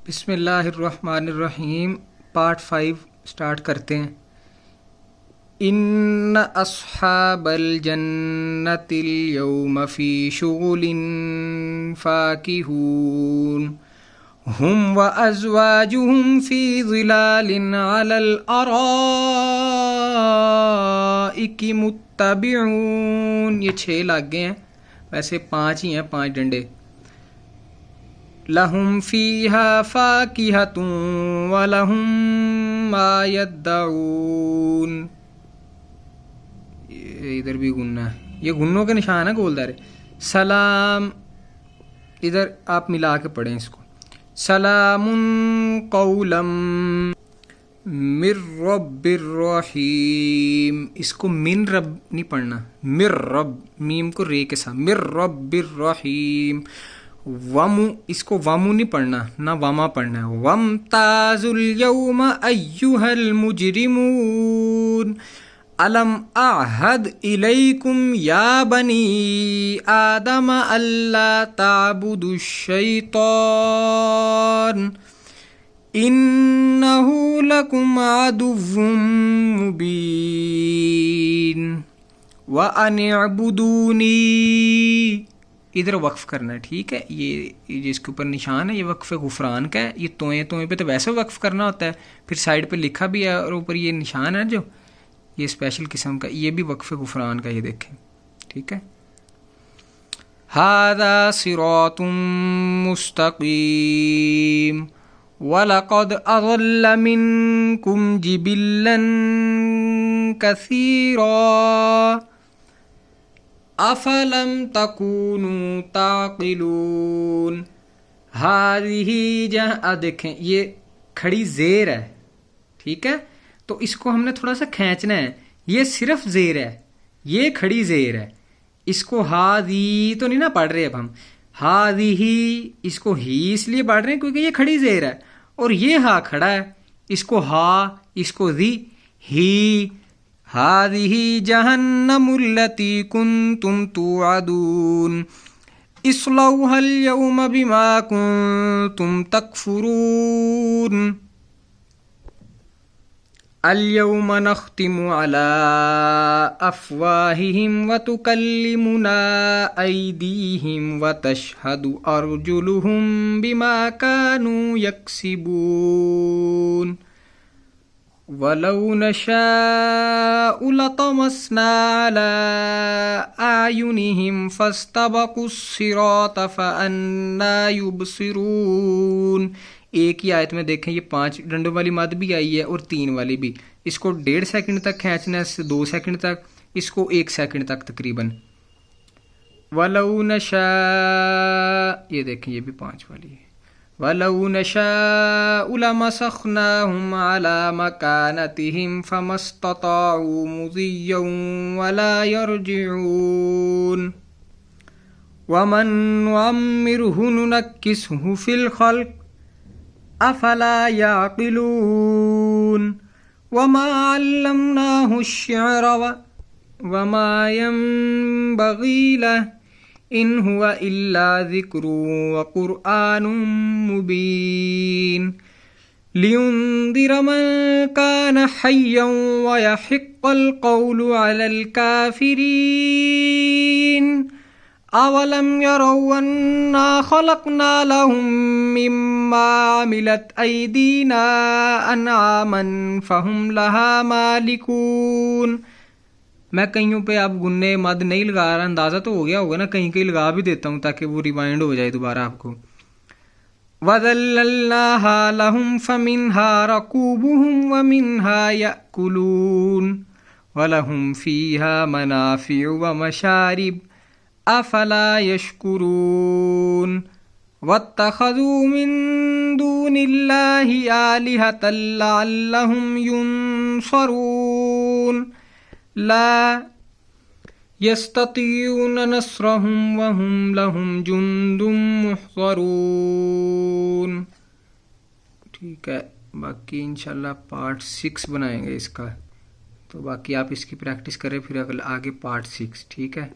بسم اللہ الرحمن الرحیم، پارٹ 5 سٹارٹ کرتے ہیں۔ ان اصحاب الجنت اليوم فی شغل فاکہون ہم وازواجہم فی ظلال علی الارائک متبعون۔ یہ 6 لگ گئے ہیں، ویسے 5 ہی ہیں، 5 ڈنڈے۔ لہم فیہا فاکہۃ ولہم ما یدعون۔ ادھر بھی گننا ہے، یہ گنوں کے نشان ہے گولدارے۔ سلام، ادھر آپ ملا کے پڑھیں اس کو، سلام قولا من رب الرحیم۔ اس کو من رب نہیں پڑھنا، من رب، میم کو رے کے ساتھ، من رب الرحیم۔ ومو، اس کو ومو نہیں پڑھنا، نہ وما پڑھنا ہے۔ وامتازوا اليوم ایھا المجرمون الم اعہد الیکم یا بنی آدم الا تعبدوا الشیطان انہ لکم عدو مبین وان اعبدونی۔ ادھر وقف کرنا ہے، ٹھیک ہے؟ یہ جس کے اوپر نشان ہے یہ وقف غفران کا ہے۔ یہ توئیں پہ تو ویسے وقف کرنا ہوتا ہے، پھر سائڈ پہ لکھا بھی ہے اور اوپر یہ نشان ہے جو یہ اسپیشل قسم کا، یہ بھی وقف غفران کا، یہ دیکھیں، ٹھیک ہے؟ ھذا صراط مستقیم وَلَقَدْ أَضَلَّ مِنْكُمْ جِبِلًّا كَثِيرًا افلم تکونوا تعقلون۔ ہذہ جہاں دیکھیں یہ کھڑی زیر ہے، ٹھیک ہے؟ تو اس کو ہم نے تھوڑا سا کھینچنا ہے، یہ صرف زیر ہے، یہ کھڑی زیر ہے۔ اس کو ہاذی تو نہیں نا پڑھ رہے اب ہم، ہاذہ اس کو ہی اس لیے پڑھ رہے ہیں کیونکہ یہ کھڑی زیر ہے، اور یہ ہا کھڑا ہے، اس کو ہا، اس کو ذی، ہی۔ هذه جہنم التي كنتم توعدون اصلوها اليوم بما كنتم تكفرون اليوم نختم على أفواههم وتكلمنا أيديهم وتشهد أرجلهم بما كانوا يكسبون وَلَوْ نَشَاءُ لَطَمَسْنَا عَلَىٰ أَعْيُنِهِمْ فَاسْتَبَقُوا الصِّرَاطَ فَأَنَّىٰ يُبْصِرُونَ۔ ایک ہی آیت میں دیکھیں، یہ 5 ڈنڈوں والی مد بھی آئی ہے اور 3 والی بھی۔ اس کو 1.5 سیکنڈ تک کھینچنا ہے، 2 سیکنڈ تک، اس کو 1 سیکنڈ تک تقریباً۔ وَلَوْ نَشَاءُ، یہ دیکھیں یہ بھی 5 والی ہے۔ وَلَوْ نَشَاءُ لَمَسَخْنَاهُمْ عَلَىٰ مَكَانَتِهِمْ فَمَا اسْتَطَاعُوا مُضِيًّا وَلَا يَرْجِعُونَ وَمَن نُّعَمِّرْهُ نُنَكِّسْهُ فِي الْخَلْقِ أَفَلَا يَعْقِلُونَ وَمَا عَلَّمْنَاهُ الشِّعْرَ وَمَا يَنبَغِي لَهُ ان هو الا ذکر وقرآن مبین لینذر من کان حیا ویحق القول علی الکافرین اولم یروا انا خلقنا لهم مما عملت ایدینا انعاما فهم لها مالکون۔ میں کئیوں پہ اب گنے مد نہیں لگا رہا، اندازہ تو ہو گیا ہوگا نا، کہیں کہیں لگا بھی دیتا ہوں تاکہ وہ ریوائنڈ ہو جائے دوبارہ آپ کو۔ وَذَلَّلْنَاهَا لَهُمْ فَمِنْهَا رَكُوبُهُمْ وَمِنْهَا يَأْكُلُونَ وَلَهُمْ فِيهَا مَنَافِعُ وَمَشَارِبُ أَفَلَا يَشْكُرُونَ وَاتَّخَذُوا مِن دُونِ اللَّهِ آلِهَةً لَعَلَّهُمْ يُنصَرُونَ لا يستطيعون نصرهم وهم لهم جند محضرون۔ ٹھیک ہے، باقی انشاءاللہ پارٹ 6 بنائیں گے اس کا، تو باقی آپ اس کی پریکٹس کریں، پھر آگے پارٹ 6، ٹھیک ہے؟